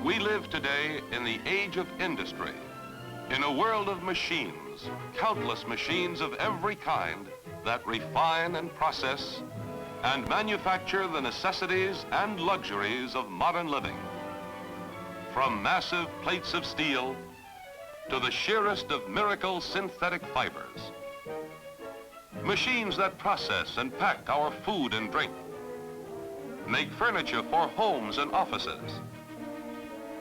We live today in the age of industry, in a world of machines, countless machines of every kind that refine and process and manufacture the necessities and luxuries of modern living. From massive plates of steel to the sheerest of miracle synthetic fibers. Machines that process and pack our food and drink, make furniture for homes and offices,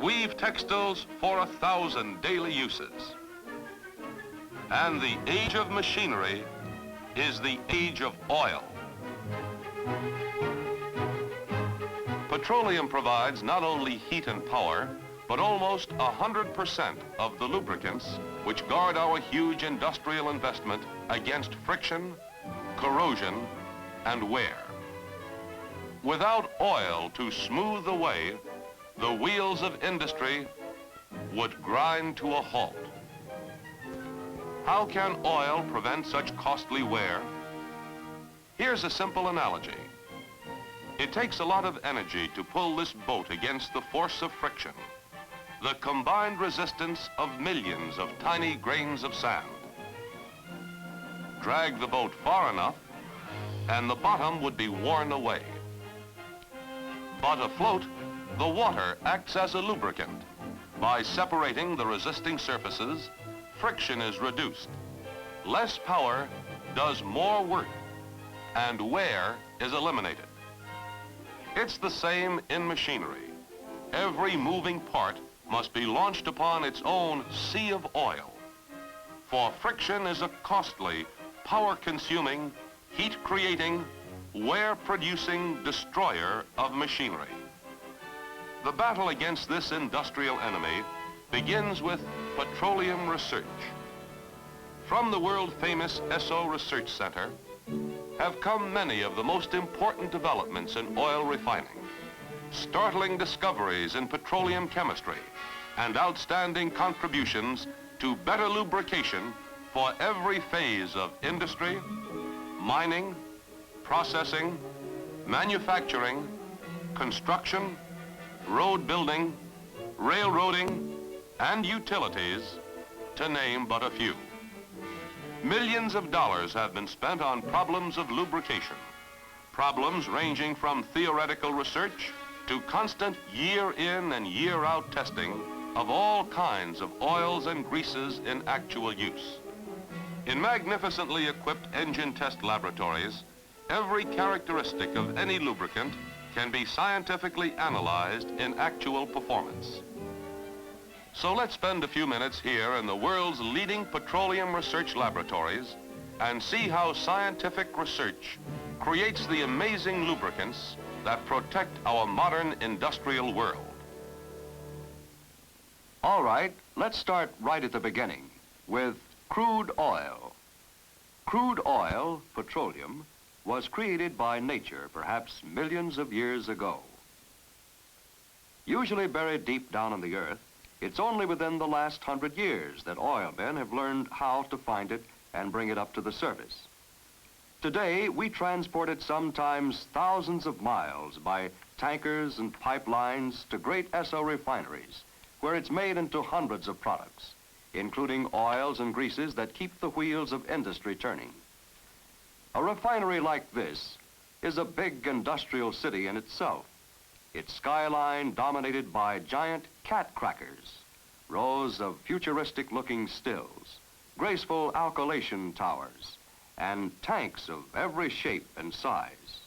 weave textiles for 1,000 daily uses. And the age of machinery is the age of oil. Petroleum provides not only heat and power, but almost 100% of the lubricants which guard our huge industrial investment against friction, corrosion, and wear. Without oil to smooth the way, the wheels of industry would grind to a halt. How can oil prevent such costly wear? Here's a simple analogy. It takes a lot of energy to pull this boat against the force of friction, the combined resistance of millions of tiny grains of sand. Drag the boat far enough, and the bottom would be worn away. But afloat, the water acts as a lubricant. By separating the resisting surfaces, friction is reduced. Less power does more work, and wear is eliminated. It's the same in machinery. Every moving part must be launched upon its own sea of oil. For friction is a costly, power-consuming, heat-creating, wear-producing destroyer of machinery. The battle against this industrial enemy begins with petroleum research. From the world-famous Esso Research Center have come many of the most important developments in oil refining, startling discoveries in petroleum chemistry, and outstanding contributions to better lubrication for every phase of industry, mining, processing, manufacturing, construction, road building, railroading, and utilities, to name but a few. Millions of dollars have been spent on problems of lubrication, problems ranging from theoretical research to constant year-in and year-out testing of all kinds of oils and greases in actual use. In magnificently equipped engine test laboratories, every characteristic of any lubricant can be scientifically analyzed in actual performance. So let's spend a few minutes here in the world's leading petroleum research laboratories and see how scientific research creates the amazing lubricants that protect our modern industrial world. All right, let's start right at the beginning with crude oil. Crude oil, petroleum, was created by nature perhaps millions of years ago. Usually buried deep down in the earth, it's only within the last 100 years that oilmen have learned how to find it and bring it up to the surface. Today, we transport it sometimes thousands of miles by tankers and pipelines to great Esso refineries, where it's made into hundreds of products, including oils and greases that keep the wheels of industry turning. A refinery like this is a big industrial city in itself. Its skyline dominated by giant cat crackers, rows of futuristic-looking stills, graceful alkylation towers, and tanks of every shape and size.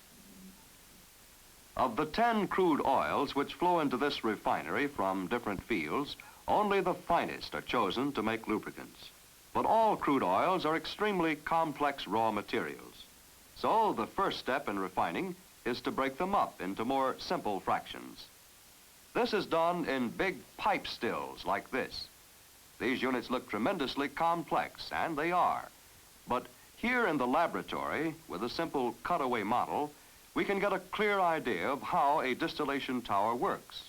Of the 10 crude oils which flow into this refinery from different fields, only the finest are chosen to make lubricants. But all crude oils are extremely complex raw materials. So the first step in refining is to break them up into more simple fractions. This is done in big pipe stills like this. These units look tremendously complex, and they are. But here in the laboratory, with a simple cutaway model, we can get a clear idea of how a distillation tower works.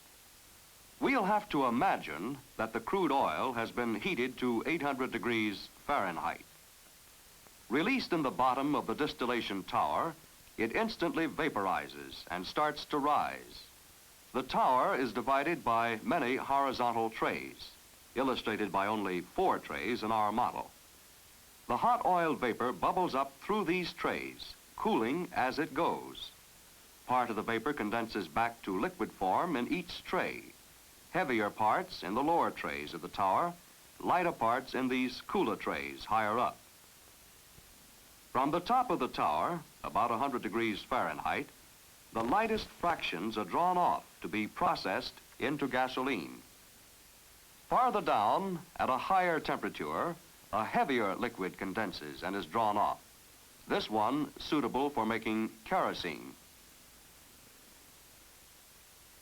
We'll have to imagine that the crude oil has been heated to 800 degrees Fahrenheit. Released in the bottom of the distillation tower, it instantly vaporizes and starts to rise. The tower is divided by many horizontal trays, illustrated by only 4 trays in our model. The hot oil vapor bubbles up through these trays, cooling as it goes. Part of the vapor condenses back to liquid form in each tray. Heavier parts in the lower trays of the tower, lighter parts in these cooler trays higher up. From the top of the tower, about 100 degrees Fahrenheit, the lightest fractions are drawn off to be processed into gasoline. Farther down, at a higher temperature, a heavier liquid condenses and is drawn off. This one suitable for making kerosene.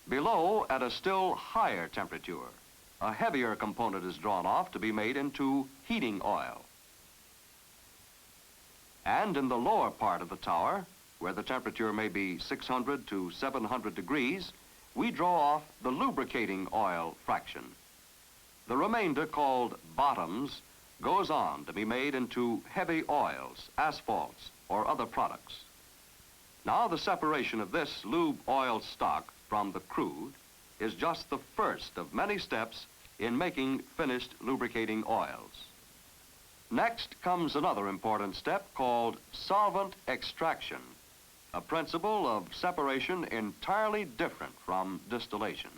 Below, at a still higher temperature, a heavier component is drawn off to be made into heating oil. And in the lower part of the tower, where the temperature may be 600 to 700 degrees, we draw off the lubricating oil fraction. The remainder, called bottoms, goes on to be made into heavy oils, asphalts, or other products. Now the separation of this lube oil stock from the crude is just the first of many steps in making finished lubricating oils. Next comes another important step called solvent extraction, a principle of separation entirely different from distillation.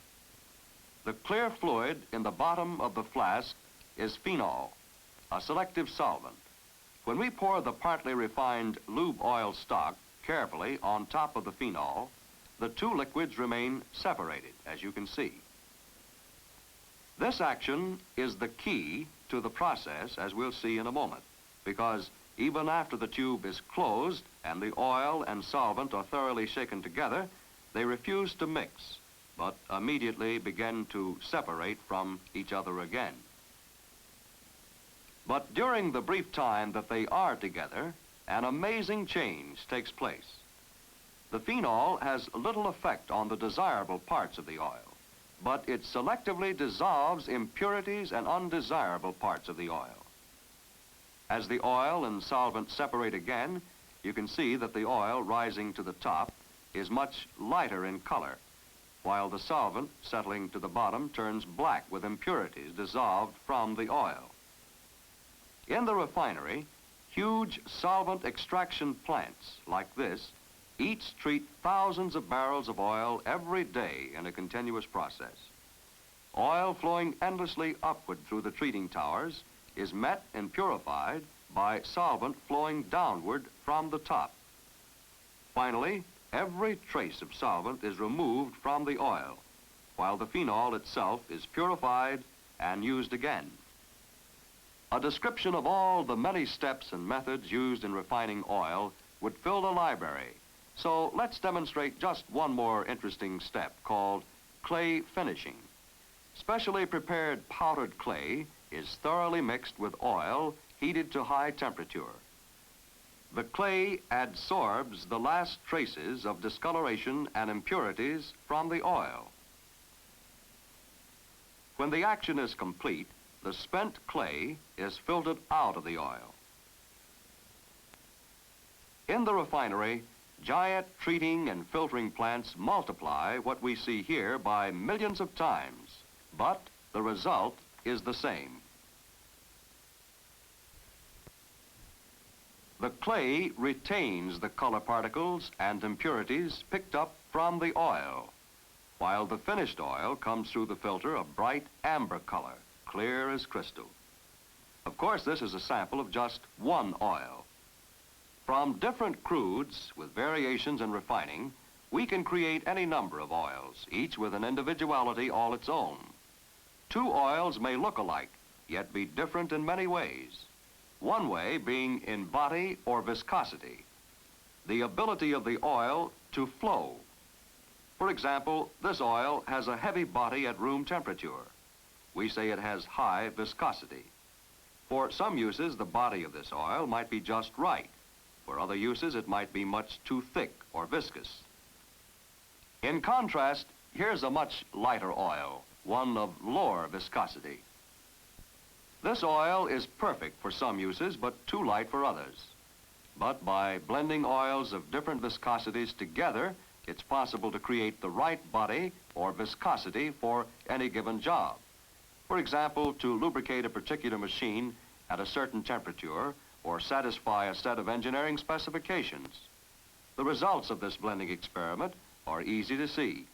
The clear fluid in the bottom of the flask is phenol, a selective solvent. When we pour the partly refined lube oil stock carefully on top of the phenol, the two liquids remain separated, as you can see. This action is the key to the process, as we'll see in a moment, because even after the tube is closed and the oil and solvent are thoroughly shaken together, they refuse to mix, but immediately begin to separate from each other again. But during the brief time that they are together, an amazing change takes place. The phenol has little effect on the desirable parts of the oil, but it selectively dissolves impurities and undesirable parts of the oil. As the oil and solvent separate again, you can see that the oil rising to the top is much lighter in color, while the solvent settling to the bottom turns black with impurities dissolved from the oil. In the refinery, huge solvent extraction plants like this each treat thousands of barrels of oil every day in a continuous process. Oil flowing endlessly upward through the treating towers is met and purified by solvent flowing downward from the top. Finally, every trace of solvent is removed from the oil, while the phenol itself is purified and used again. A description of all the many steps and methods used in refining oil would fill the library. So let's demonstrate just one more interesting step called clay finishing. Specially prepared powdered clay is thoroughly mixed with oil heated to high temperature. The clay adsorbs the last traces of discoloration and impurities from the oil. When the action is complete, the spent clay is filtered out of the oil. In the refinery, giant treating and filtering plants multiply what we see here by millions of times, but the result is the same. The clay retains the color particles and impurities picked up from the oil, while the finished oil comes through the filter a bright amber color, clear as crystal. Of course, this is a sample of just one oil. From different crudes with variations in refining, we can create any number of oils, each with an individuality all its own. Two oils may look alike, yet be different in many ways. One way being in body or viscosity, the ability of the oil to flow. For example, this oil has a heavy body at room temperature. We say it has high viscosity. For some uses, the body of this oil might be just right. For other uses, it might be much too thick or viscous. In contrast, here's a much lighter oil, one of lower viscosity. This oil is perfect for some uses, but too light for others. But by blending oils of different viscosities together, it's possible to create the right body or viscosity for any given job. For example, to lubricate a particular machine at a certain temperature or satisfy a set of engineering specifications. The results of this blending experiment are easy to see.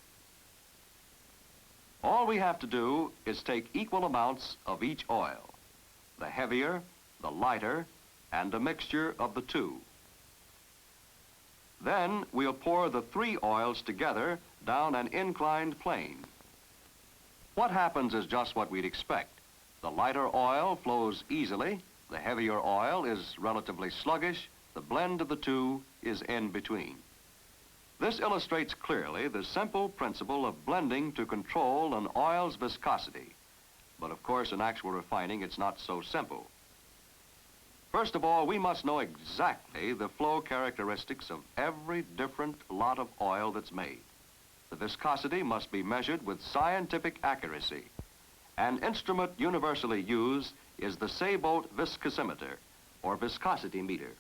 All we have to do is take equal amounts of each oil, the heavier, the lighter, and a mixture of the two. Then we'll pour the three oils together down an inclined plane. What happens is just what we'd expect. The lighter oil flows easily, the heavier oil is relatively sluggish, the blend of the two is in between. This illustrates clearly the simple principle of blending to control an oil's viscosity. But of course, in actual refining, it's not so simple. First of all, we must know exactly the flow characteristics of every different lot of oil that's made. The viscosity must be measured with scientific accuracy. An instrument universally used is the Sabot viscosimeter, or viscosity meter.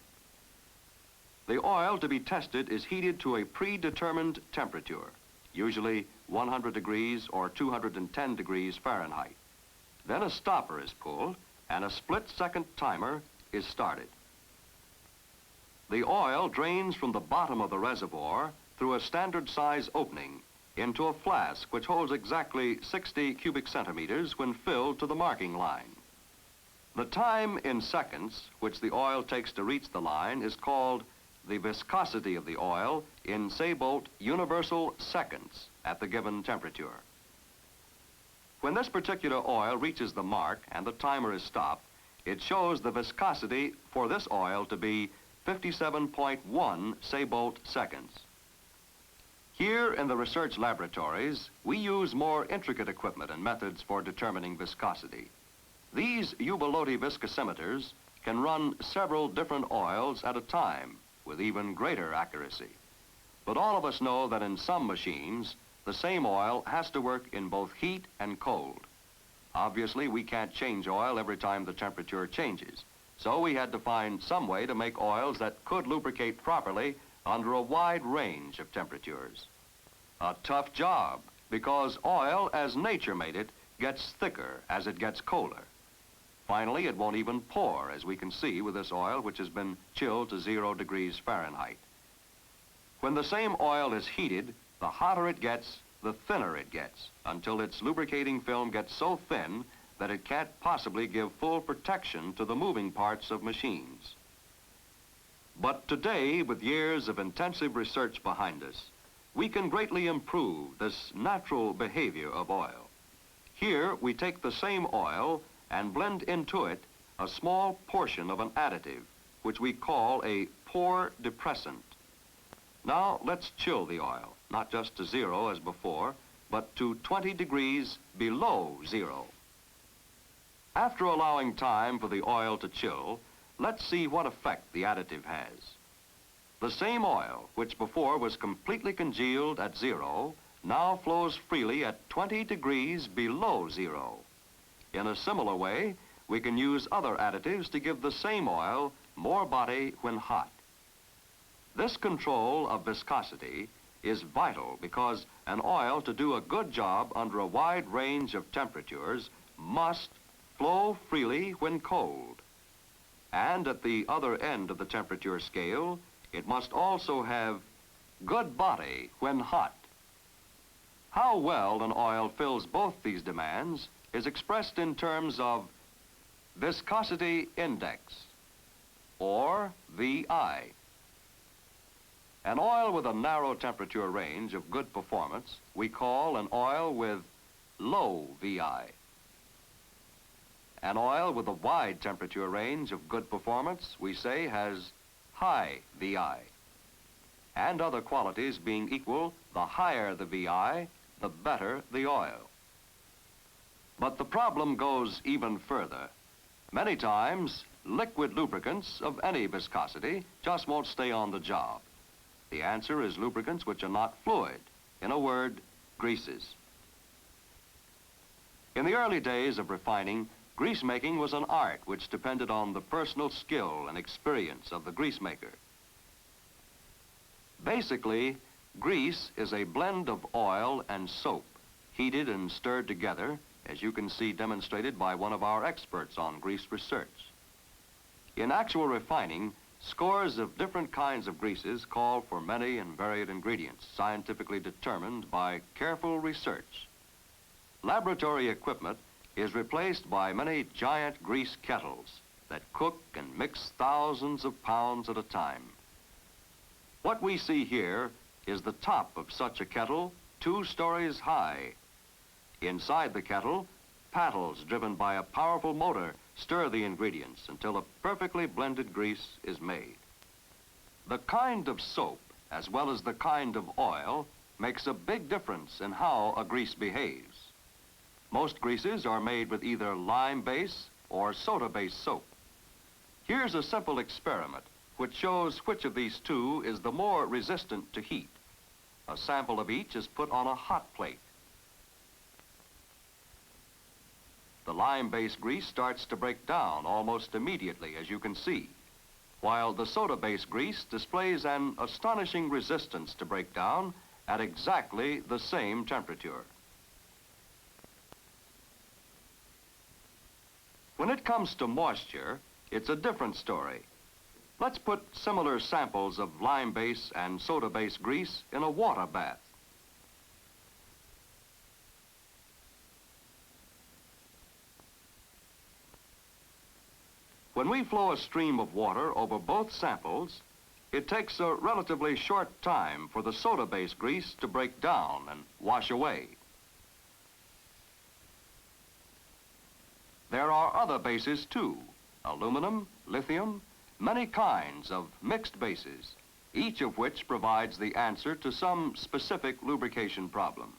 The oil to be tested is heated to a predetermined temperature, usually 100 degrees or 210 degrees Fahrenheit. Then a stopper is pulled and a split-second timer is started. The oil drains from the bottom of the reservoir through a standard size opening into a flask which holds exactly 60 cubic centimeters when filled to the marking line. The time in seconds which the oil takes to reach the line is called the viscosity of the oil in Sabot universal seconds at the given temperature. When this particular oil reaches the mark and the timer is stopped, it shows the viscosity for this oil to be 57.1 Sabot seconds. Here in the research laboratories, we use more intricate equipment and methods for determining viscosity. These Ubaloti viscosimeters can run several different oils at a time with even greater accuracy. But all of us know that in some machines, the same oil has to work in both heat and cold. Obviously, we can't change oil every time the temperature changes, so we had to find some way to make oils that could lubricate properly under a wide range of temperatures. A tough job, because oil, as nature made it, gets thicker as it gets colder. Finally, it won't even pour, as we can see with this oil, which has been chilled to 0 degrees Fahrenheit. When the same oil is heated, the hotter it gets, the thinner it gets, until its lubricating film gets so thin that it can't possibly give full protection to the moving parts of machines. But today, with years of intensive research behind us, we can greatly improve this natural behavior of oil. Here, we take the same oil and blend into it a small portion of an additive, which we call a pore depressant. Now, let's chill the oil, not just to 0 as before, but to 20 degrees below 0. After allowing time for the oil to chill, let's see what effect the additive has. The same oil, which before was completely congealed at 0, now flows freely at 20 degrees below 0. In a similar way, we can use other additives to give the same oil more body when hot. This control of viscosity is vital because an oil to do a good job under a wide range of temperatures must flow freely when cold. And at the other end of the temperature scale, it must also have good body when hot. How well an oil fills both these demands is expressed in terms of viscosity index, or VI. An oil with a narrow temperature range of good performance we call an oil with low VI. An oil with a wide temperature range of good performance we say has high VI. And other qualities being equal, the higher the VI, the better the oil. But the problem goes even further. Many times, liquid lubricants of any viscosity just won't stay on the job. The answer is lubricants which are not fluid. In a word, greases. In the early days of refining, grease making was an art which depended on the personal skill and experience of the grease maker. Basically, grease is a blend of oil and soap heated and stirred together, as you can see demonstrated by one of our experts on grease research. In actual refining, scores of different kinds of greases call for many and varied ingredients, scientifically determined by careful research. Laboratory equipment is replaced by many giant grease kettles that cook and mix thousands of pounds at a time. What we see here is the top of such a kettle, 2 stories high. Inside the kettle, paddles driven by a powerful motor stir the ingredients until a perfectly blended grease is made. The kind of soap, as well as the kind of oil, makes a big difference in how a grease behaves. Most greases are made with either lime-based or soda-based soap. Here's a simple experiment which shows which of these two is the more resistant to heat. A sample of each is put on a hot plate. The lime-based grease starts to break down almost immediately, as you can see, while the soda-based grease displays an astonishing resistance to break down at exactly the same temperature. When it comes to moisture, it's a different story. Let's put similar samples of lime-based and soda-based grease in a water bath. When we flow a stream of water over both samples, it takes a relatively short time for the soda-based grease to break down and wash away. There are other bases too: aluminum, lithium, many kinds of mixed bases, each of which provides the answer to some specific lubrication problem.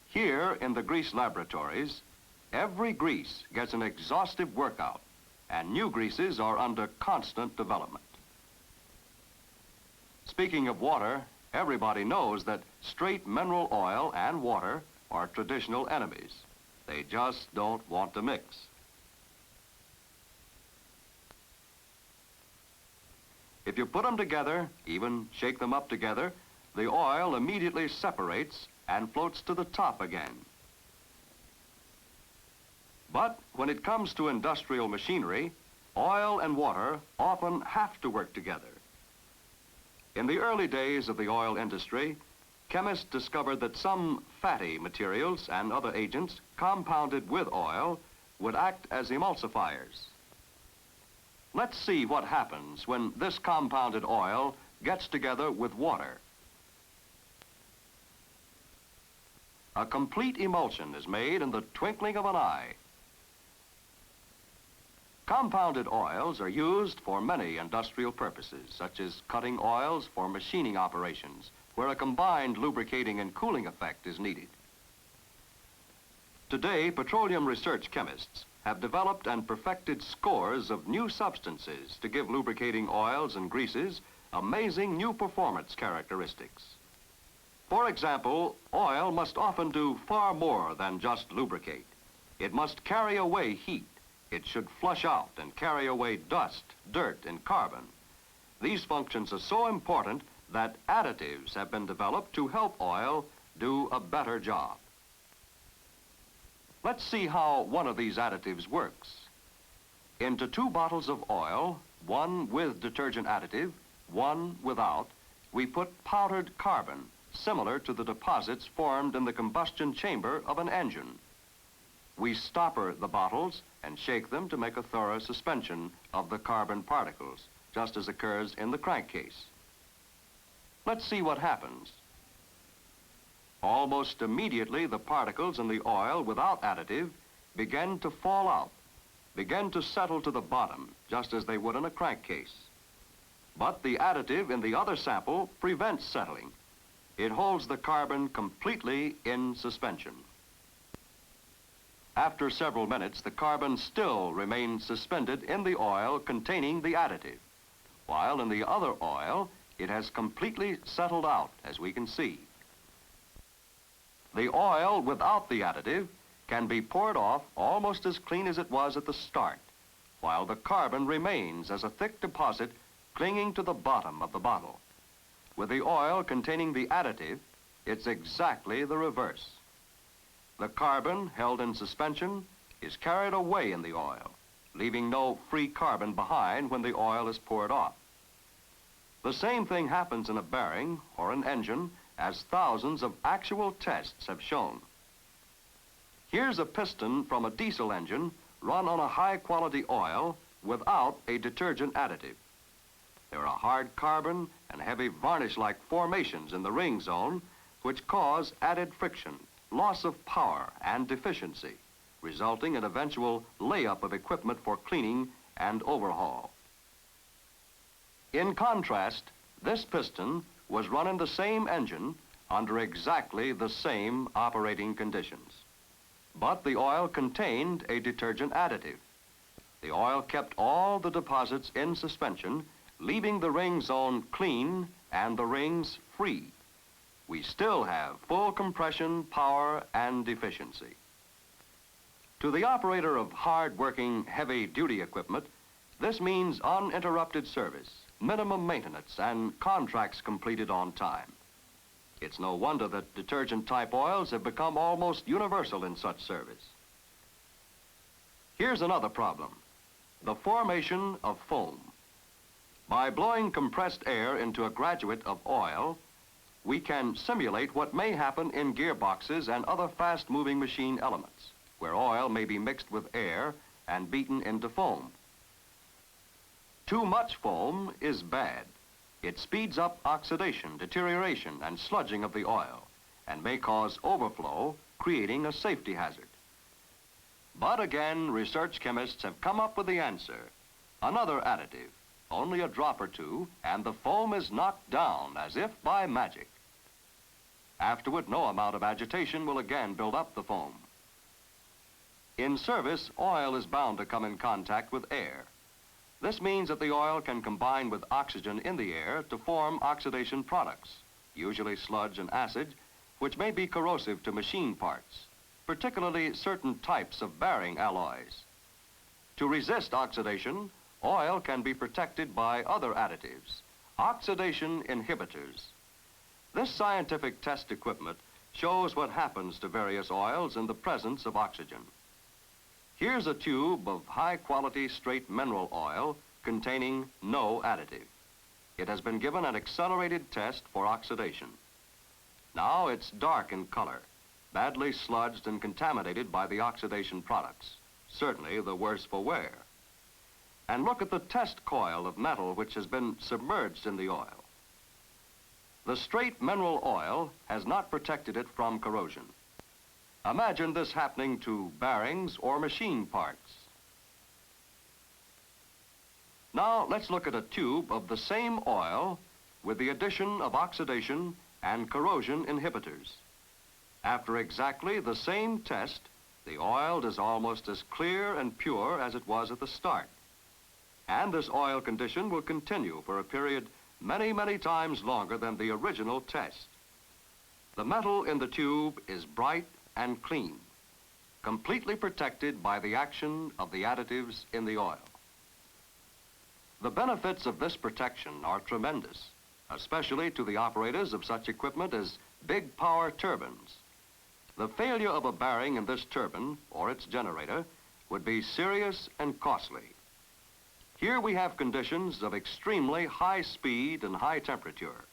Here in the grease laboratories, every grease gets an exhaustive workout, and new greases are under constant development. Speaking of water, everybody knows that straight mineral oil and water are traditional enemies. They just don't want to mix. If you put them together, even shake them up together, the oil immediately separates and floats to the top again. But when it comes to industrial machinery, oil and water often have to work together. In the early days of the oil industry, chemists discovered that some fatty materials and other agents compounded with oil would act as emulsifiers. Let's see what happens when this compounded oil gets together with water. A complete emulsion is made in the twinkling of an eye. Compounded oils are used for many industrial purposes, such as cutting oils for machining operations, where a combined lubricating and cooling effect is needed. Today, petroleum research chemists have developed and perfected scores of new substances to give lubricating oils and greases amazing new performance characteristics. For example, oil must often do far more than just lubricate. It must carry away heat. It should flush out and carry away dust, dirt, and carbon. These functions are so important that additives have been developed to help oil do a better job. Let's see how one of these additives works. Into 2 bottles of oil, one with detergent additive, one without, we put powdered carbon, similar to the deposits formed in the combustion chamber of an engine. We stopper the bottles and shake them to make a thorough suspension of the carbon particles, just as occurs in the crankcase. Let's see what happens. Almost immediately, the particles in the oil without additive begin to fall out, begin to settle to the bottom, just as they would in a crankcase. But the additive in the other sample prevents settling. It holds the carbon completely in suspension. After several minutes, the carbon still remains suspended in the oil containing the additive, while in the other oil, it has completely settled out, as we can see. The oil without the additive can be poured off almost as clean as it was at the start, while the carbon remains as a thick deposit clinging to the bottom of the bottle. With the oil containing the additive, it's exactly the reverse. The carbon held in suspension is carried away in the oil, leaving no free carbon behind when the oil is poured off. The same thing happens in a bearing or an engine, as thousands of actual tests have shown. Here's a piston from a diesel engine run on a high-quality oil without a detergent additive. There are hard carbon and heavy varnish-like formations in the ring zone which cause added friction, loss of power, and deficiency, resulting in eventual layup of equipment for cleaning and overhaul. In contrast, this piston was run in the same engine under exactly the same operating conditions. But the oil contained a detergent additive. The oil kept all the deposits in suspension, leaving the ring zone clean and the rings free. We still have full compression, power, and efficiency. To the operator of hard-working, heavy-duty equipment, this means uninterrupted service, minimum maintenance, and contracts completed on time. It's no wonder that detergent-type oils have become almost universal in such service. Here's another problem: the formation of foam. By blowing compressed air into a graduate of oil, we can simulate what may happen in gearboxes and other fast-moving machine elements, where oil may be mixed with air and beaten into foam. Too much foam is bad. It speeds up oxidation, deterioration, and sludging of the oil, and may cause overflow, creating a safety hazard. But again, research chemists have come up with the answer: another additive, only a drop or two, and the foam is knocked down as if by magic. Afterward, no amount of agitation will again build up the foam. In service, oil is bound to come in contact with air. This means that the oil can combine with oxygen in the air to form oxidation products, usually sludge and acid, which may be corrosive to machine parts, particularly certain types of bearing alloys. To resist oxidation, oil can be protected by other additives, oxidation inhibitors. This scientific test equipment shows what happens to various oils in the presence of oxygen. Here's a tube of high-quality straight mineral oil containing no additive. It has been given an accelerated test for oxidation. Now it's dark in color, badly sludged and contaminated by the oxidation products, certainly the worse for wear. And look at the test coil of metal which has been submerged in the oil. The straight mineral oil has not protected it from corrosion. Imagine this happening to bearings or machine parts. Now let's look at a tube of the same oil with the addition of oxidation and corrosion inhibitors. After exactly the same test, the oil is almost as clear and pure as it was at the start. And this oil condition will continue for a period many, many times longer than the original test. The metal in the tube is bright and clean, completely protected by the action of the additives in the oil. The benefits of this protection are tremendous, especially to the operators of such equipment as big power turbines. The failure of a bearing in this turbine or its generator would be serious and costly. Here we have conditions of extremely high speed and high temperature.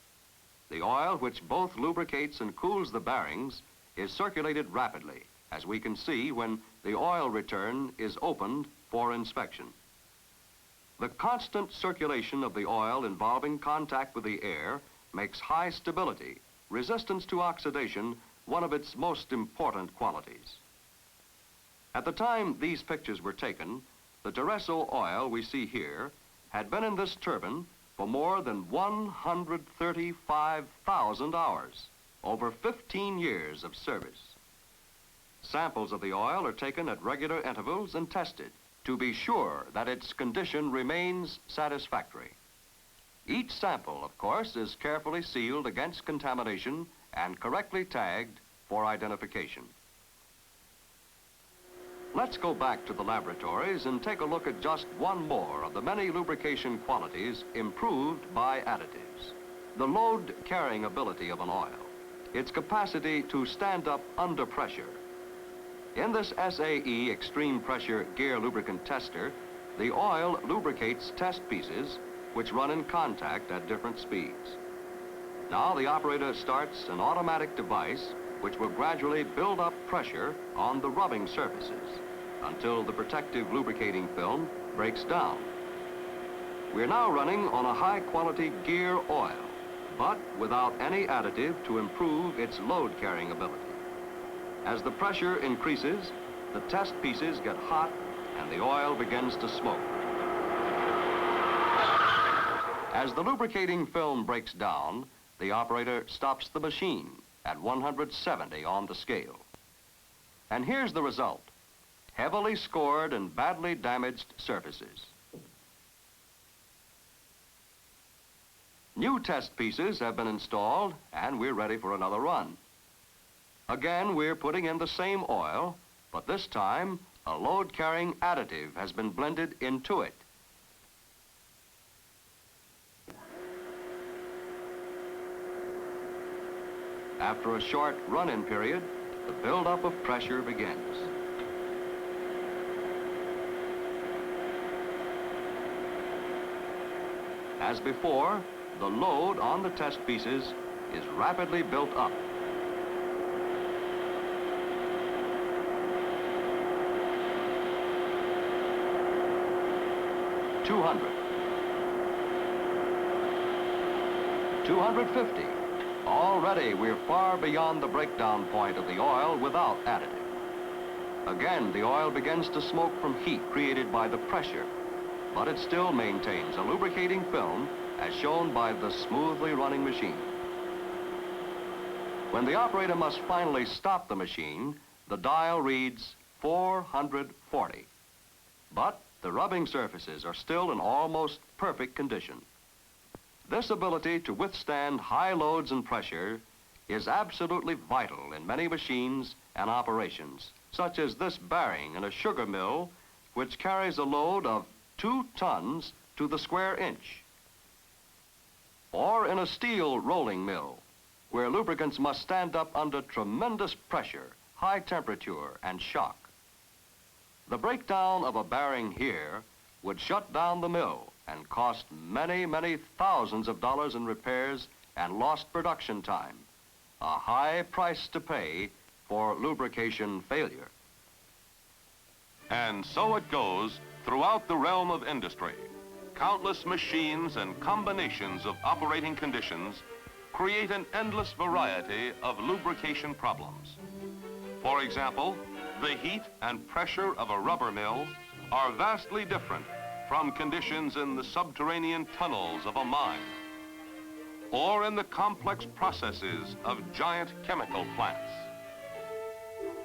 The oil, which both lubricates and cools the bearings, is circulated rapidly, as we can see when the oil return is opened for inspection. The constant circulation of the oil involving contact with the air makes high stability, resistance to oxidation, one of its most important qualities. At the time these pictures were taken, the Duresso oil we see here had been in this turbine for more than 135,000 hours, over 15 years of service. Samples of the oil are taken at regular intervals and tested to be sure that its condition remains satisfactory. Each sample, of course, is carefully sealed against contamination and correctly tagged for identification. Let's go back to the laboratories and take a look at just one more of the many lubrication qualities improved by additives. The load-carrying ability of an oil, its capacity to stand up under pressure, In this SAE extreme pressure gear lubricant tester, the oil lubricates test pieces which run in contact at different speeds. Now the operator starts an automatic device which will gradually build up pressure on the rubbing surfaces until the protective lubricating film breaks down. We're now running on a high-quality gear oil, but without any additive to improve its load-carrying ability. As the pressure increases, the test pieces get hot and the oil begins to smoke. As the lubricating film breaks down, the operator stops the machine at 170 on the scale. And here's the result: heavily scored and badly damaged surfaces. New test pieces have been installed and we're ready for another run. Again, we're putting in the same oil, but this time a load-carrying additive has been blended into it. After a short run-in period, the buildup of pressure begins. As before, the load on the test pieces is rapidly built up. $200, $250. Already we're far beyond the breakdown point of the oil without additive. Again, the oil begins to smoke from heat created by the pressure, but it still maintains a lubricating film as shown by the smoothly running machine. When the operator must finally stop the machine, the dial reads 440. But the rubbing surfaces are still in almost perfect condition. This ability to withstand high loads and pressure is absolutely vital in many machines and operations, such as this bearing in a sugar mill, which carries a load of 2 tons to the square inch. Or in a steel rolling mill, where lubricants must stand up under tremendous pressure, high temperature, and shock. The breakdown of a bearing here would shut down the mill and cost many, many thousands of dollars in repairs and lost production time, a high price to pay for lubrication failure. And so it goes throughout the realm of industry. Countless machines and combinations of operating conditions create an endless variety of lubrication problems. For example, the heat and pressure of a rubber mill are vastly different from conditions in the subterranean tunnels of a mine or in the complex processes of giant chemical plants.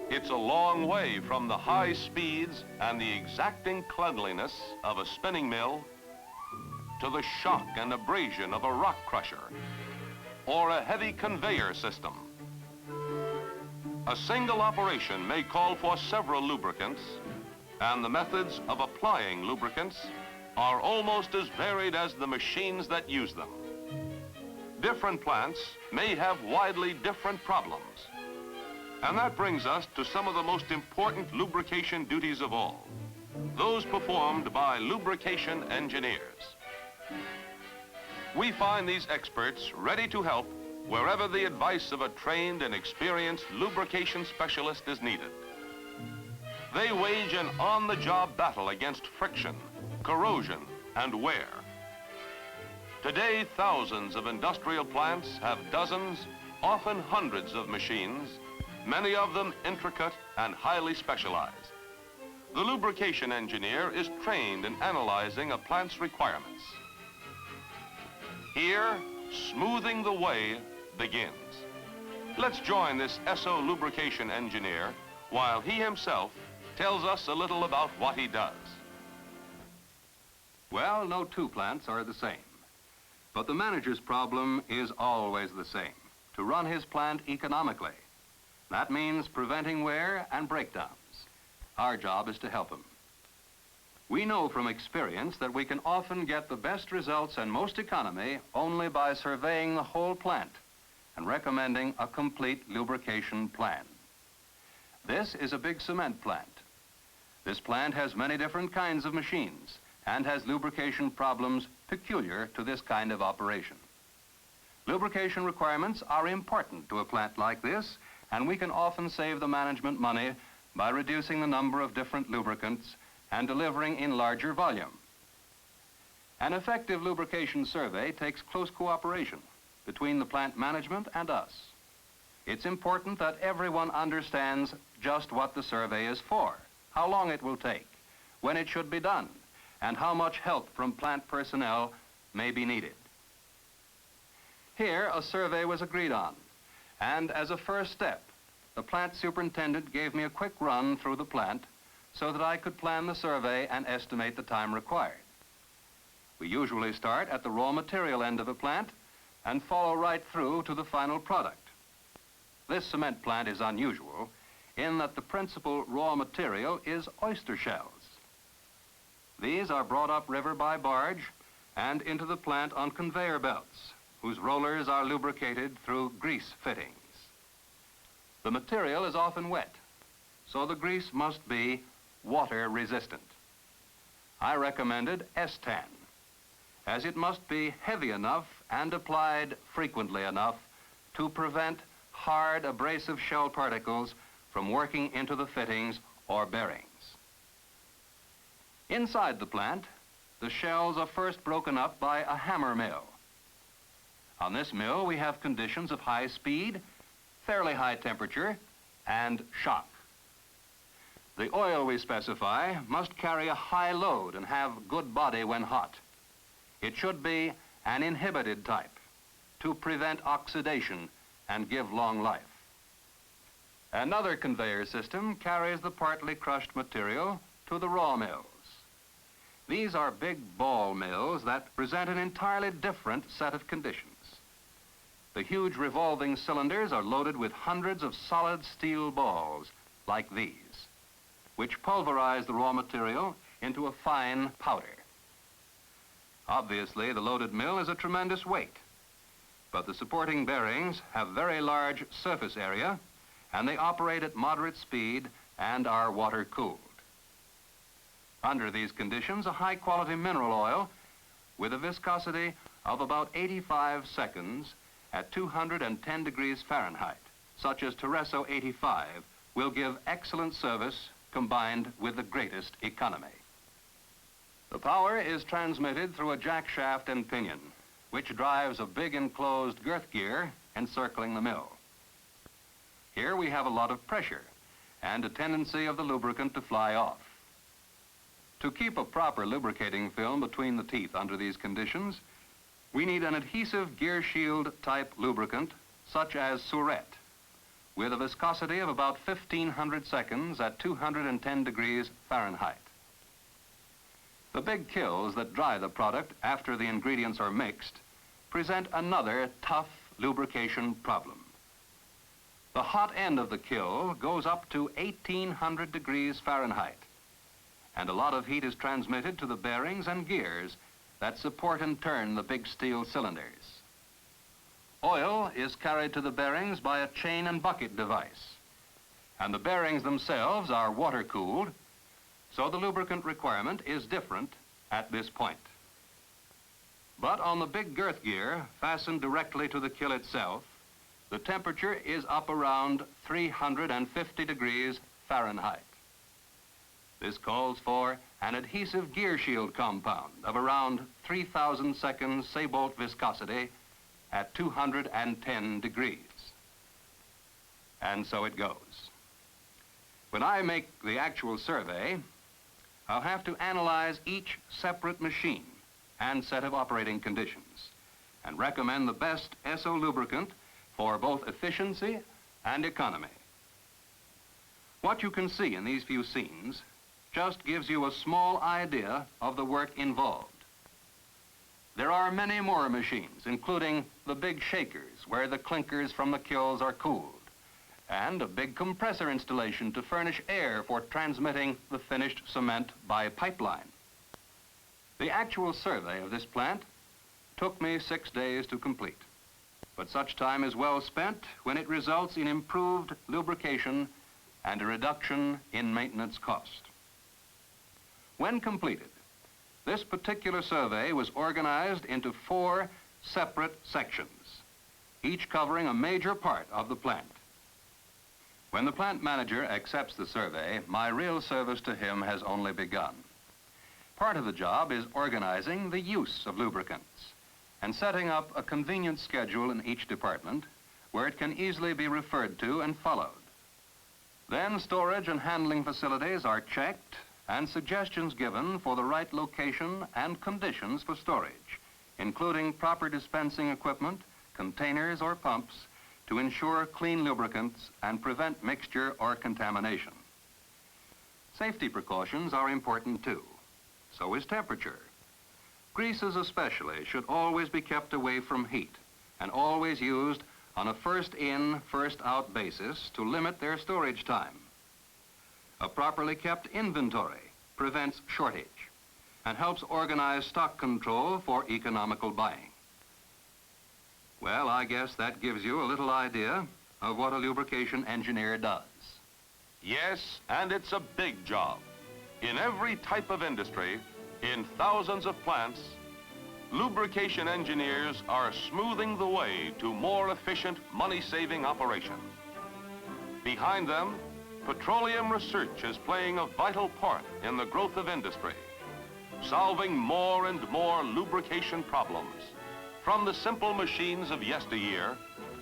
It's a long way from the high speeds and the exacting cleanliness of a spinning mill to the shock and abrasion of a rock crusher or a heavy conveyor system. A single operation may call for several lubricants, and the methods of applying lubricants are almost as varied as the machines that use them. Different plants may have widely different problems. And that brings us to some of the most important lubrication duties of all, those performed by lubrication engineers. We find these experts ready to help wherever the advice of a trained and experienced lubrication specialist is needed. They wage an on-the-job battle against friction, corrosion, and wear. Today, thousands of industrial plants have dozens, often hundreds of machines, many of them intricate and highly specialized. The lubrication engineer is trained in analyzing a plant's requirements. Here, smoothing the way begins. Let's join this Esso lubrication engineer while he himself tells us a little about what he does. Well, no two plants are the same. But the manager's problem is always the same: to run his plant economically. That means preventing wear and breakdowns. Our job is to help him. We know from experience that we can often get the best results and most economy only by surveying the whole plant and recommending a complete lubrication plan. This is a big cement plant. This plant has many different kinds of machines and has lubrication problems peculiar to this kind of operation. Lubrication requirements are important to a plant like this, and we can often save the management money by reducing the number of different lubricants and delivering in larger volume. An effective lubrication survey takes close cooperation between the plant management and us. It's important that everyone understands just what the survey is for, how long it will take, when it should be done, and how much help from plant personnel may be needed. Here, a survey was agreed on, and as a first step, the plant superintendent gave me a quick run through the plant so that I could plan the survey and estimate the time required. We usually start at the raw material end of a plant and follow right through to the final product. This cement plant is unusual in that the principal raw material is oyster shells. These are brought up river by barge and into the plant on conveyor belts, whose rollers are lubricated through grease fittings. The material is often wet, so the grease must be water resistant. I recommended S-tan, as it must be heavy enough and applied frequently enough to prevent hard abrasive shell particles from working into the fittings or bearings. Inside the plant, the shells are first broken up by a hammer mill. On this mill, we have conditions of high speed, fairly high temperature, and shock. The oil we specify must carry a high load and have good body when hot. It should be an inhibited type to prevent oxidation and give long life. Another conveyor system carries the partly crushed material to the raw mills. These are big ball mills that present an entirely different set of conditions. The huge revolving cylinders are loaded with hundreds of solid steel balls like these, which pulverize the raw material into a fine powder. Obviously, the loaded mill is a tremendous weight, but the supporting bearings have very large surface area, and they operate at moderate speed and are water-cooled. Under these conditions, a high-quality mineral oil with a viscosity of about 85 seconds at 210 degrees Fahrenheit, such as Tereso 85, will give excellent service combined with the greatest economy. The power is transmitted through a jack shaft and pinion, which drives a big enclosed girth gear encircling the mill. Here we have a lot of pressure and a tendency of the lubricant to fly off. To keep a proper lubricating film between the teeth under these conditions, we need an adhesive gear shield type lubricant such as Surette, with a viscosity of about 1,500 seconds at 210 degrees Fahrenheit. The big kilns that dry the product after the ingredients are mixed present another tough lubrication problem. The hot end of the kiln goes up to 1,800 degrees Fahrenheit, and a lot of heat is transmitted to the bearings and gears that support and turn the big steel cylinders. Oil is carried to the bearings by a chain and bucket device, and the bearings themselves are water-cooled, so the lubricant requirement is different at this point. But on the big girth gear, fastened directly to the kiln itself, the temperature is up around 350 degrees Fahrenheit. This calls for an adhesive gear shield compound of around 3,000 seconds Seybolt viscosity at 210 degrees. And so it goes. When I make the actual survey, I'll have to analyze each separate machine and set of operating conditions and recommend the best SO lubricant for both efficiency and economy. What you can see in these few scenes just gives you a small idea of the work involved. There are many more machines, including the big shakers where the clinkers from the kilns are cooled, and a big compressor installation to furnish air for transmitting the finished cement by pipeline. The actual survey of this plant took me 6 days to complete, but such time is well spent when it results in improved lubrication and a reduction in maintenance cost. When completed, this particular survey was organized into 4 separate sections, each covering a major part of the plant. When the plant manager accepts the survey, my real service to him has only begun. Part of the job is organizing the use of lubricants and setting up a convenient schedule in each department where it can easily be referred to and followed. Then storage and handling facilities are checked and suggestions given for the right location and conditions for storage, including proper dispensing equipment, containers or pumps to ensure clean lubricants and prevent mixture or contamination. Safety precautions are important too. So is temperature. Greases especially should always be kept away from heat and always used on a first in, first out basis to limit their storage time. A properly kept inventory prevents shortage and helps organize stock control for economical buying. Well, I guess that gives you a little idea of what a lubrication engineer does. Yes, and it's a big job. In every type of industry, in thousands of plants, lubrication engineers are smoothing the way to more efficient, money-saving operation. Behind them, petroleum research is playing a vital part in the growth of industry, solving more and more lubrication problems, from the simple machines of yesteryear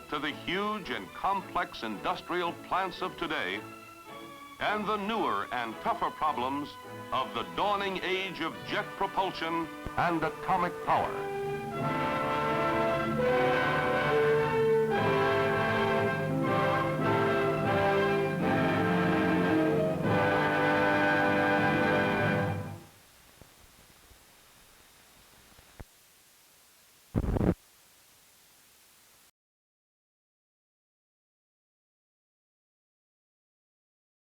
to the huge and complex industrial plants of today, and the newer and tougher problems of the dawning age of jet propulsion and atomic power.